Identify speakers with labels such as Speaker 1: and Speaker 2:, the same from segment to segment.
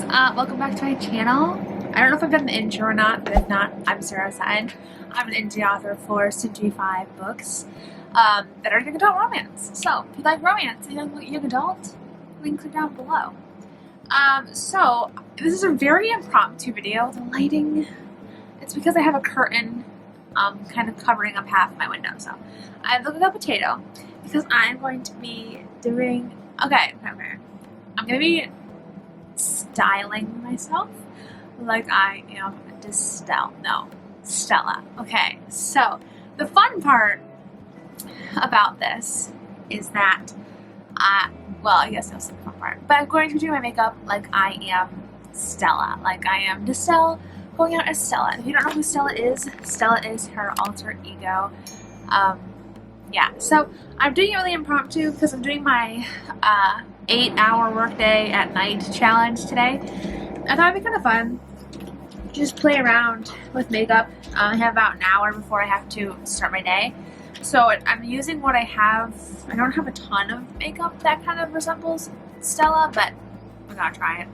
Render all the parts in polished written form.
Speaker 1: guys, welcome back to my channel. I don't know if I've done the intro or not, but if not, I'm Sarah Sutton. I'm an indie author for soon to be 5 books that are young adult romance. So if you like romance and young adult, links are down below. So this is a very impromptu video. The lighting, it's because I have a curtain kind of covering up half my window. So I looked at a potato because I'm going to be doing, I'm going to be styling myself like I am Stella. Okay, so the fun part about this is that, well, I guess that's the fun part, but I'm going to do my makeup like I am Stella, like I am Stella going out as Stella. And if you don't know who Stella is her alter ego. Yeah, so I'm doing it really impromptu because I'm doing my 8-hour workday at night challenge today. I thought it'd be kind of fun. Just play around with makeup. I have about an hour before I have to start my day. So I'm using what I have. I don't have a ton of makeup that kind of resembles Stella, but I'm gonna try it.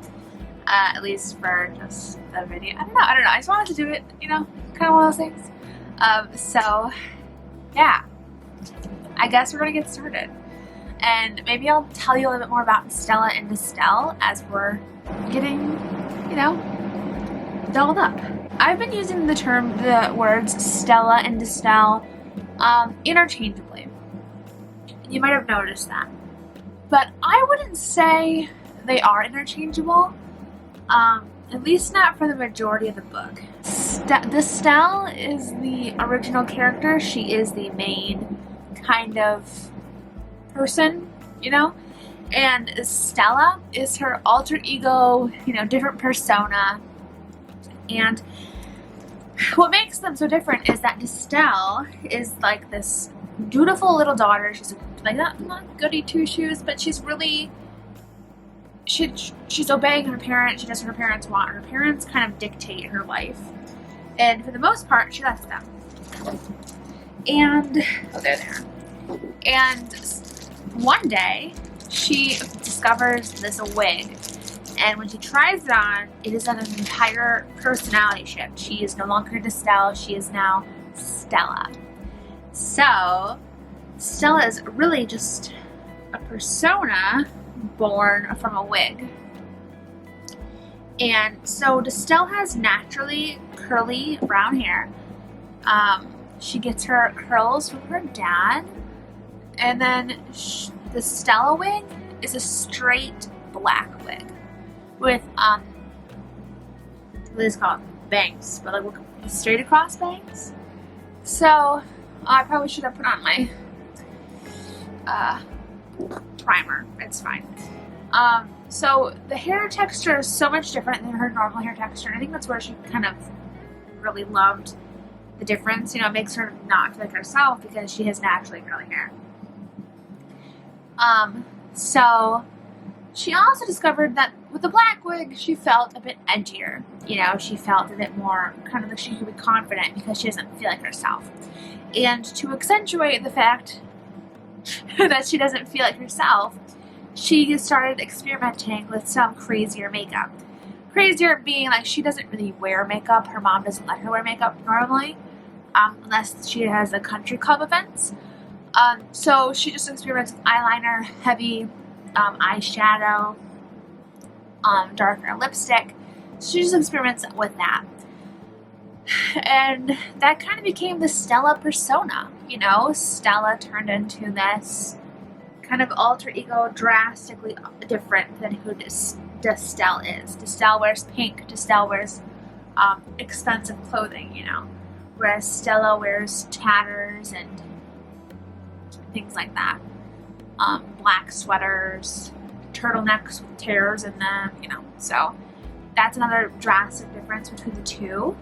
Speaker 1: At least for just the video. I don't know. I just wanted to do it, you know, kind of one of those things. So yeah. I guess we're gonna get started. And maybe I'll tell you a little bit more about Stella and Estelle as we're getting, you know, dolled up. I've been using the words Stella and Estelle interchangeably. You might have noticed that. But I wouldn't say they are interchangeable, at least not for the majority of the book. Estelle is the original character. She is the main kind of person, you know, and Stella is her alter ego, you know, different persona. And what makes them so different is that Estelle is like this dutiful little daughter. She's like not goody two shoes, but she's really she's obeying her parents. She does what her parents want. Her parents kind of dictate her life, and for the most part, she lets them. And And one day, she discovers this wig, and when she tries it on, it is an entire personality shift. She is no longer Estelle, she is now Stella. So, Stella is really just a persona born from a wig. And so, Estelle has naturally curly brown hair. She gets her curls from her dad. And then the Stella wig is a straight black wig with what is it called? Bangs, but like straight across bangs. So I probably should have put on my primer. It's fine. So the hair texture is so much different than her normal hair texture. And I think that's where she kind of really loved the difference. You know, it makes her not feel like herself because she has naturally curly hair. So she also discovered that with the black wig, she felt a bit edgier. You know, she felt a bit more kind of like she could be confident because she doesn't feel like herself. And to accentuate the fact that she doesn't feel like herself, she started experimenting with some crazier makeup. Crazier being like she doesn't really wear makeup. Her mom doesn't let her wear makeup normally, unless she has a country club events. So she just experiments with eyeliner, heavy eyeshadow, darker lipstick. She just experiments with that. And that kind of became the Stella persona, you know? Stella turned into this kind of alter ego, drastically different than who Estelle is. Estelle wears pink, Estelle wears expensive clothing, you know? Whereas Stella wears tatters and things like that. Black sweaters, turtlenecks with tears in them, you know. So that's another drastic difference between the two.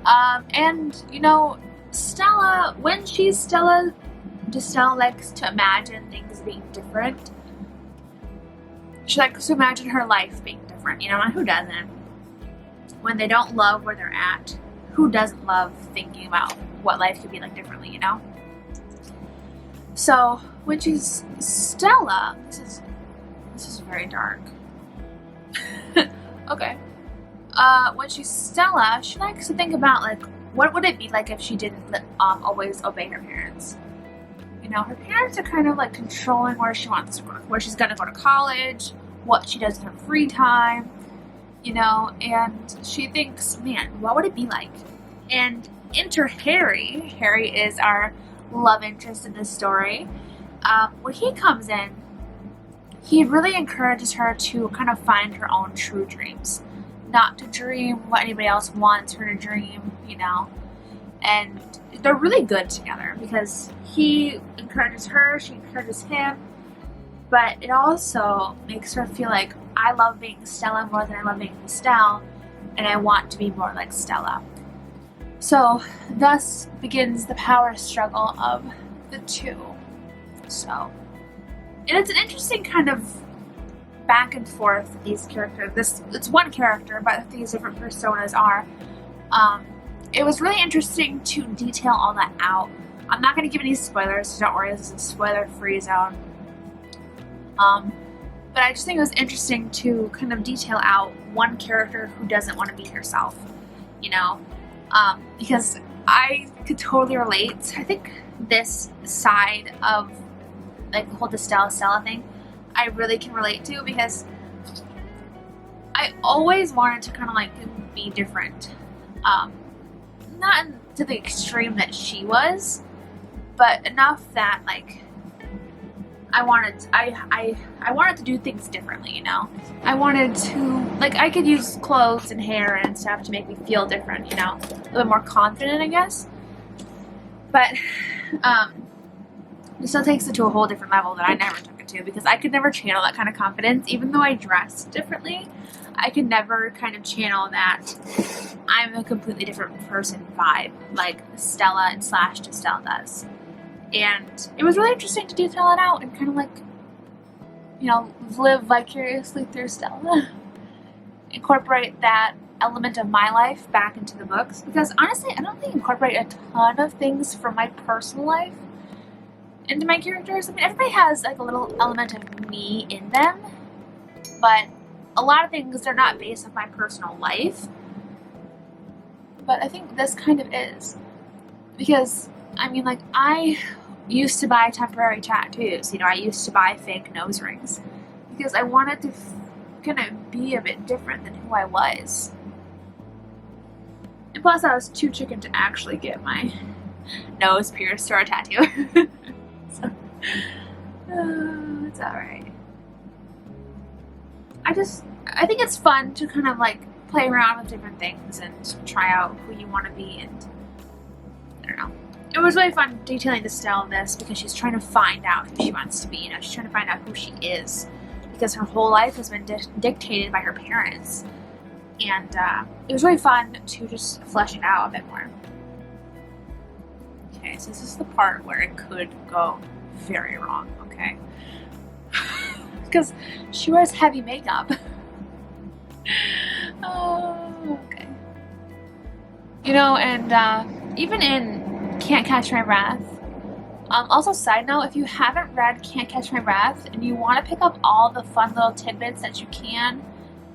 Speaker 1: And, you know, Stella, when she's Stella likes to imagine things being different. She likes to imagine her life being different, you know, and who doesn't? When they don't love where they're at, who doesn't love thinking about what life could be like differently, you know? So when she's Stella, this is very dark. Okay. When she's Stella, she likes to think about, like, what would it be like if she didn't always obey her parents? You know, her parents are kind of like controlling where she wants to go, where she's gonna go to college, what she does in her free time, you know, and she thinks, man, what would it be like? And enter Harry. Harry is our love interest in this story. When he comes in, he really encourages her to kind of find her own true dreams. Not to dream what anybody else wants her to dream, you know. And they're really good together because he encourages her, she encourages him. But it also makes her feel like, I love being Stella more than I love being Stella, and I want to be more like Stella. So thus begins the power struggle of the two. So, and it's an interesting kind of back and forth that these characters, it's one character, but these different personas are. It was really interesting to detail all that out. I'm not going to give any spoilers, so don't worry, this is a spoiler-free zone. But I just think it was interesting to kind of detail out one character who doesn't want to be herself, you know, because I could totally relate. I think this side of, like, the whole Stella thing, I really can relate to, because I always wanted to kind of like be different. Not to the extreme that she was, but enough that like I wanted to do things differently, you know. I wanted to, like, I could use clothes and hair and stuff to make me feel different, you know, a little bit more confident, I guess. But it still takes it to a whole different level that I never took it to, because I could never channel that kind of confidence. Even though I dressed differently, I could never kind of channel that I'm a completely different person vibe, like Stella and Slash to Stella does. And it was really interesting to detail it out and kind of like, you know, live vicariously through Stella. Incorporate that element of my life back into the books, because honestly, I don't think I incorporate a ton of things from my personal life into my characters. I mean, everybody has like a little element of me in them, but a lot of things, they're not based on my personal life. But I think this kind of is, because I mean, like, I used to buy temporary tattoos, you know, I used to buy fake nose rings because I wanted to kind of be a bit different than who I was. And plus I was too chicken to actually get my nose pierced or a tattoo. So, it's alright. I think it's fun to kind of like play around with different things and try out who you want to be, and I don't know. It was really fun detailing the Stella in this because she's trying to find out who she wants to be. You know, she's trying to find out who she is because her whole life has been dictated by her parents. And it was really fun to just flesh it out a bit more. Okay, so this is the part where it could go very wrong, okay? Because she wears heavy makeup. Oh, okay. You know, and even in Can't Catch My Breath, also side note, if you haven't read Can't Catch My Breath and you want to pick up all the fun little tidbits that you can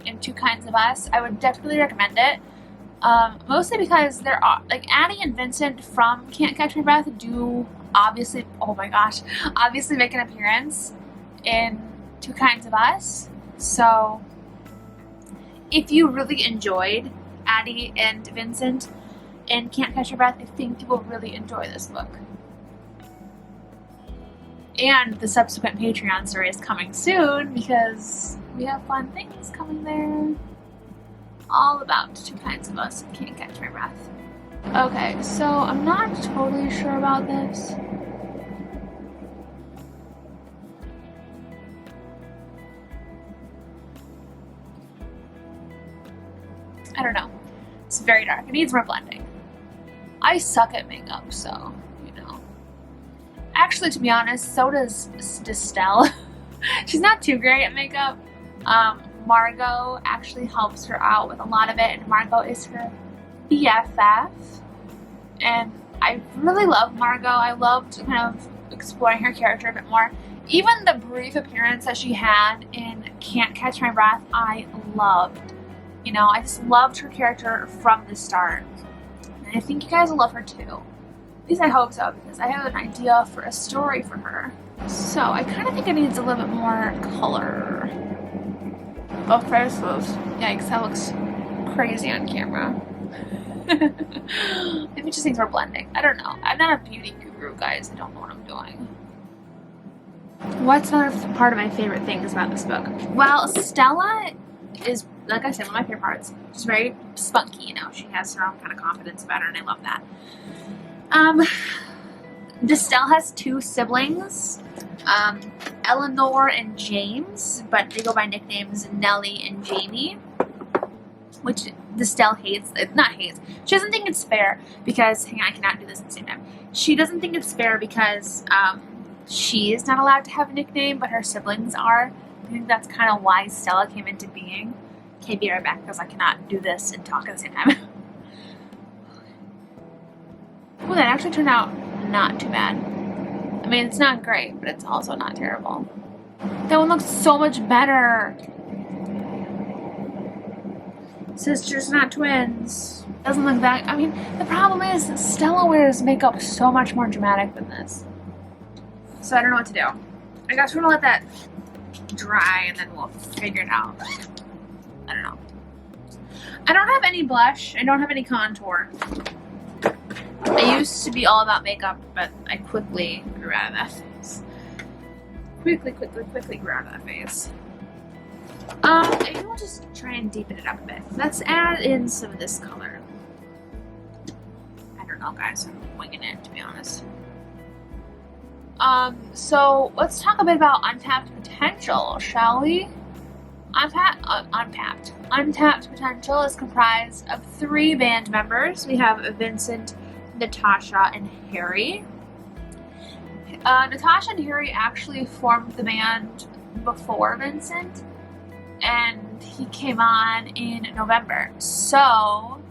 Speaker 1: in Two Kinds of Us, I would definitely recommend it. Mostly because there are, like, Addie and Vincent from Can't Catch My Breath do obviously, oh my gosh, obviously make an appearance in Two Kinds of Us. So if you really enjoyed Addie and Vincent in Can't Catch Your Breath, I think you will really enjoy this book. And the subsequent Patreon story is coming soon because we have fun things coming there. All about Two Kinds of Us and Can't Catch My Breath. Okay, so I'm not totally sure about this. I don't know. It's very dark. It needs more blending. I suck at makeup, so, you know. Actually, to be honest, so does Stella. She's not too great at makeup. Margot actually helps her out with a lot of it, and Margot is her BFF. And I really love Margot. I loved kind of exploring her character a bit more. Even the brief appearance that she had in Can't Catch My Breath, I loved. You know, I just loved her character from the start. And I think you guys will love her too. At least I hope so, because I have an idea for a story for her. So I kind of think it needs a little bit more color. Both faces. Yikes, that looks crazy on camera. Maybe it just thinks we're blending. I don't know. I'm not a beauty guru, guys. I don't know what I'm doing. What's another part of my favorite things about this book? Well, Stella is, like I said, one of my favorite parts. She's very spunky, you know. She has her own kind of confidence about her, and I love that. Stella has two siblings, Eleanor and James, but they go by nicknames Nellie and Jamie, which Stella hates. Not hates. She doesn't think it's fair because, hang on, I cannot do this at the same time. She doesn't think it's fair because she is not allowed to have a nickname, but her siblings are. I think that's kind of why Stella came into being. Okay, be right back because I cannot do this and talk at the same time. Well, that actually turned out not too bad. I mean, it's not great, but it's also not terrible. That one looks so much better. Sisters, not twins. Doesn't look that. I mean, the problem is that Stella wears makeup so much more dramatic than this. So I don't know what to do. I guess we're gonna let that dry and then we'll figure it out. I don't know. I don't have any blush. I don't have any contour. I used to be all about makeup, but I quickly grew out of that phase. Quickly grew out of that phase. Maybe we'll just try and deepen it up a bit. Let's add in some of this color. I don't know, guys. I'm winging it, to be honest. So let's talk a bit about untapped potential, shall we? Untapped potential is comprised of 3 band members. We have Vincent, Natasha, and Harry. Natasha and Harry actually formed the band before Vincent, and he came on in November. So,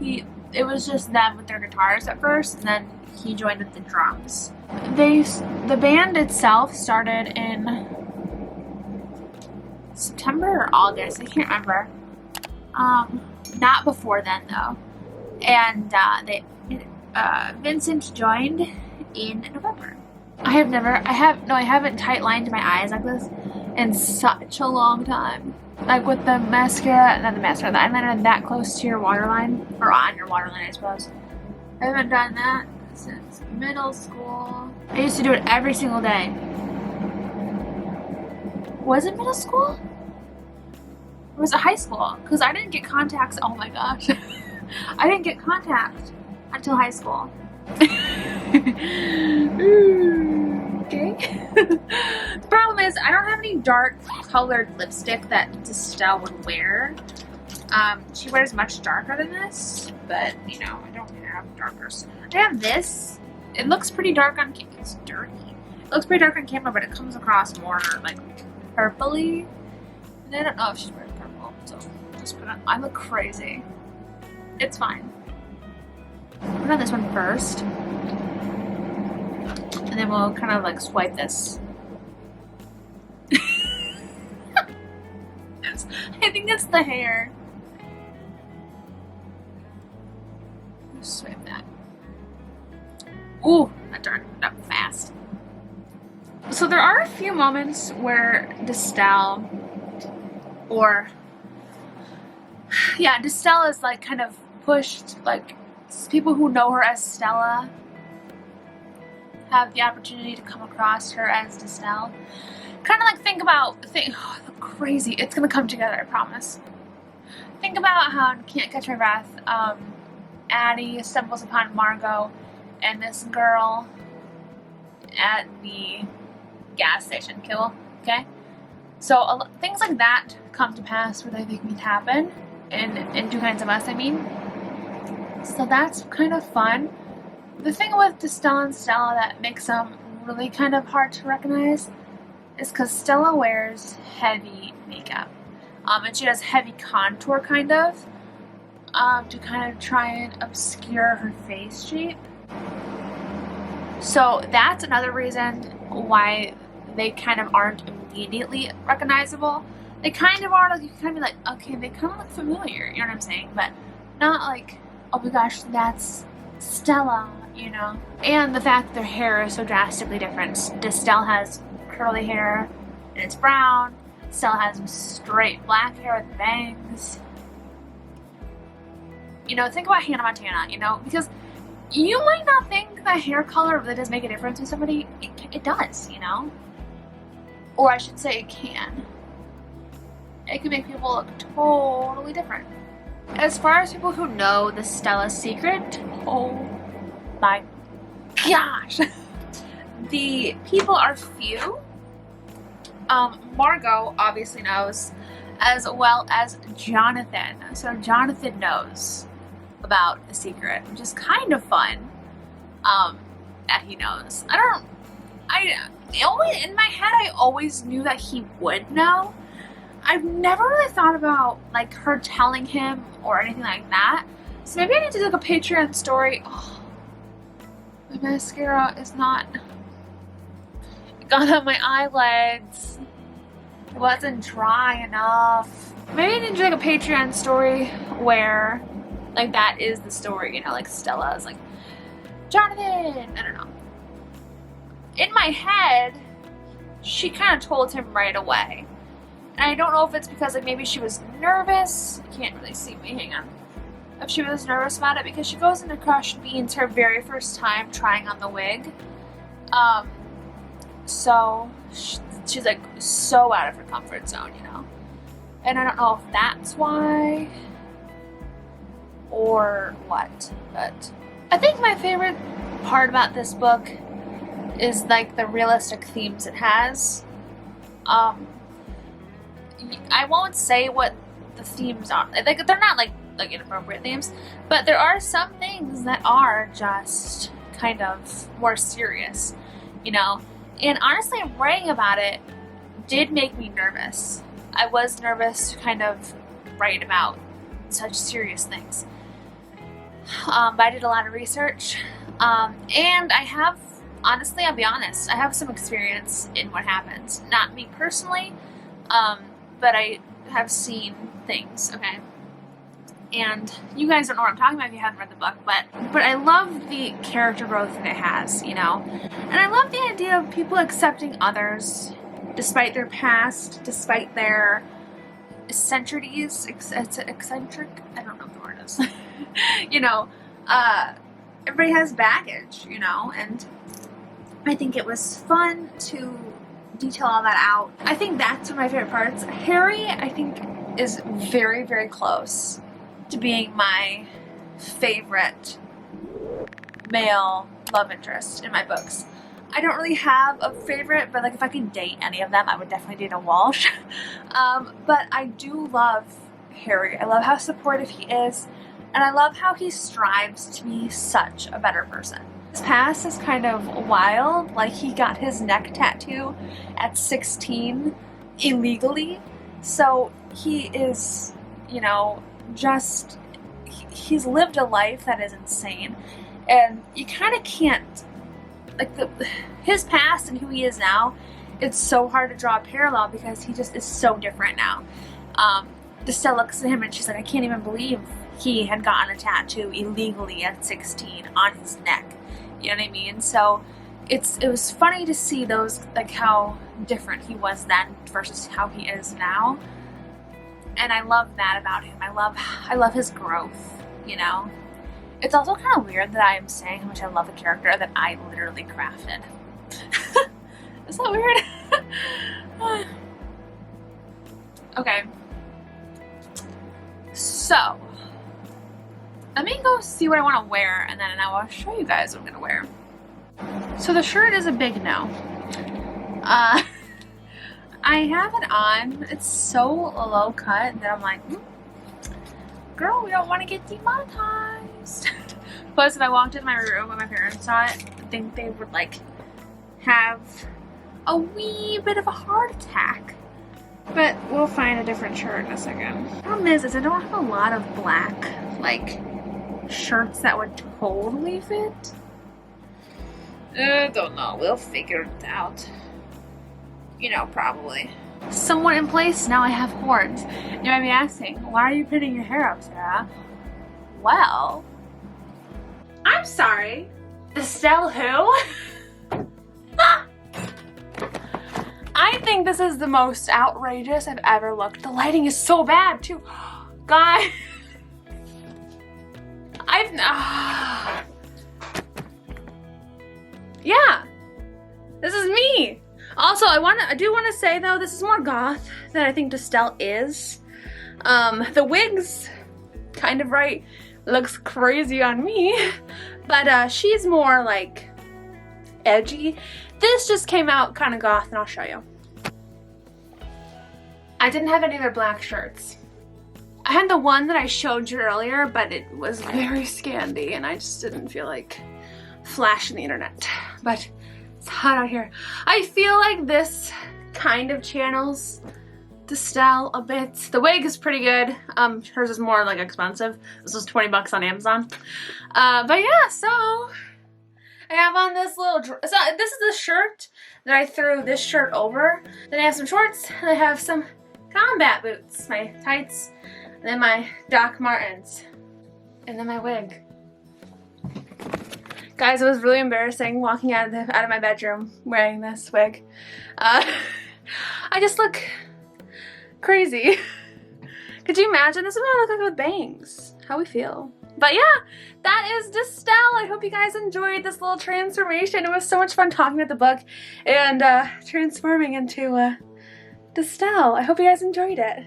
Speaker 1: it was just them with their guitars at first, and then he joined with the drums. The band itself started in September or August, I can't remember. Not before then though. And Vincent joined in November. I haven't tight lined my eyes like this in such a long time. Like with the mascara, not the mascara, the eyeliner that close to your waterline, or on your waterline, I suppose. I haven't done that since middle school. I used to do it every single day. Was it middle school? Or was it high school? Because I didn't get contacts. Oh my gosh. I didn't get contacts until high school. Okay. The problem is I don't have any dark colored lipstick that Stella would wear. She wears much darker than this, but you know, I don't have darkers. I have this. It looks pretty dark on camera. It's dirty. It looks pretty dark on camera, but it comes across more like purpley. And I don't know if she's wearing purple, so just put it on. I look crazy. It's fine. Put on this one first. And then we'll kind of like swipe this. I think it's the hair. Let's swipe that. Ooh, that darkened up fast. So there are a few moments where Stella is like kind of pushed, like people who know her as Stella have the opportunity to come across her as Stella. Kind of like oh, crazy. It's gonna come together, I promise. Think about how in Can't Catch My Breath, Addie stumbles upon Margot and this girl at the gas station. Cool? Okay? So things like that come to pass where they make me happen. In Two Kinds of Us, I mean. So that's kind of fun. The thing with Stella and Stella that makes them really kind of hard to recognize is because Stella wears heavy makeup. And she does heavy contour kind of to kind of try and obscure her face shape. So that's another reason why they kind of aren't immediately recognizable. They kind of are, like, you can kind of be like, okay, they kind of look familiar, you know what I'm saying? But not like, oh my gosh, that's Stella, you know? And the fact that their hair is so drastically different. Stella has curly hair and it's brown. Stella has straight black hair with bangs. You know, think about Hannah Montana, you know? Because you might not think that hair color really does make a difference to somebody. It does, you know? Or I should say it can. It can make people look totally different. As far as people who know the Stella secret, oh my gosh. The people are few. Margot obviously knows, as well as Jonathan. So Jonathan knows about the secret, which is kind of fun, that he knows. In my head, I always knew that he would know. I've never really thought about, like, her telling him or anything like that. So maybe I need to do, like, a Patreon story. Oh, my mascara is not... It got on my eyelids. It wasn't dry enough. Maybe I need to do, like, a Patreon story where, like, that is the story, you know, like Stella is like, Jonathan! I don't know. In my head, she kind of told him right away. And I don't know if it's because, like, maybe she was nervous. You can't really see me, hang on. If she was nervous about it, because she goes into Crush Beans her very first time trying on the wig. So she's like so out of her comfort zone, you know. And I don't know if that's why or what, but I think my favorite part about this book is, like, the realistic themes it has. I won't say what the themes are. Like, they're not like inappropriate themes, but there are some things that are just kind of more serious, you know. And honestly, writing about it did make me nervous. I was nervous to kind of write about such serious things. But I did a lot of research, and I have, honestly, I'll be honest, I have some experience in what happens. Not me personally, but I have seen things, okay? And you guys don't know what I'm talking about if you haven't read the book, but I love the character growth that it has, you know? And I love the idea of people accepting others despite their past, despite their eccentricities, eccentric? I don't know what the word is. You know, everybody has baggage, you know, and I think it was fun to detail all that out. I think that's one of my favorite parts. Harry, I think, is very, very close to being my favorite male love interest in my books. I don't really have a favorite, but, like, if I could date any of them, I would definitely date a Walsh. But I do love Harry. I love how supportive he is, and I love how he strives to be such a better person. His past is kind of wild. Like, he got his neck tattoo at 16 illegally, so he is, you know, just, he's lived a life that is insane, and you kind of can't, like, his past and who he is now, it's so hard to draw a parallel because he just is so different now. Stella looks at him and she's like, I can't even believe he had gotten a tattoo illegally at 16 on his neck. You know what I mean? So it was funny to see those, like, how different he was then versus how he is now. And I love that about him. I love his growth, you know? It's also kind of weird that I'm saying how much I love a character that I literally crafted. Is that weird? Okay. So, let me go see what I want to wear, and then I will show you guys what I'm going to wear. So the shirt is a big no. I have it on. It's so low cut that I'm like, girl, we don't want to get demonetized. Plus, if I walked into my room and my parents saw it, I think they would, like, have a wee bit of a heart attack. But we'll find a different shirt in a second. The problem is I don't have a lot of black, like, shirts that would totally fit. Don't know. We'll figure it out. You know, probably. Somewhat in place, now I have horns. You might be asking, why are you pinning your hair up, Sarah? Well, I'm sorry. Stella who? I think this is the most outrageous I've ever looked. The lighting is so bad too. Guys, yeah, this is me. Also, I do want to say though, this is more goth than I think Stella is. The wig's kind of right, looks crazy on me, but she's more like edgy. This just came out kind of goth, and I'll show you. I didn't have any of their black shirts. I had the one that I showed you earlier, but it was very scanty, and I just didn't feel like flashing the internet. But it's hot out here. I feel like this kind of channels Stella a bit. The wig is pretty good. Hers is more like expensive. This was 20 bucks on Amazon. But yeah, so I have on this little, so this is the shirt that I threw this shirt over. Then I have some shorts, and I have some combat boots, my tights, and then my Doc Martens, and then my wig. Guys, it was really embarrassing walking out of my bedroom wearing this wig. I just look crazy. Could you imagine? This is what I look like with bangs. How we feel. But yeah, that is Stella. I hope you guys enjoyed this little transformation. It was so much fun talking about the book and transforming into Stella. I hope you guys enjoyed it.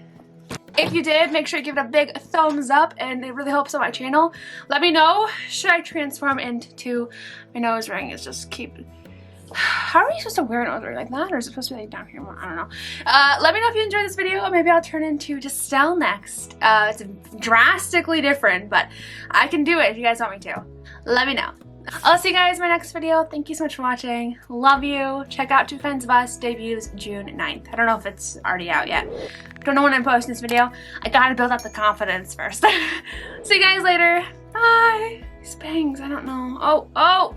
Speaker 1: If you did, make sure you give it a big thumbs up, and it really helps out my channel. Let me know, should I transform into, my nose ring is just keep, how are you supposed to wear a nose ring like that, or is it supposed to be like down here? I don't know. Let me know if you enjoyed this video, maybe I'll turn into Stella next. It's drastically different, but I can do it if you guys want me to. Let me know. I'll see you guys in my next video. Thank you so much for watching. Love you. Check out Two Kinds of Us, debuts June 9th. I don't know if it's already out yet. Don't know when I'm posting this video. I gotta build up the confidence first. See you guys later. Bye. These bangs, I don't know. Oh.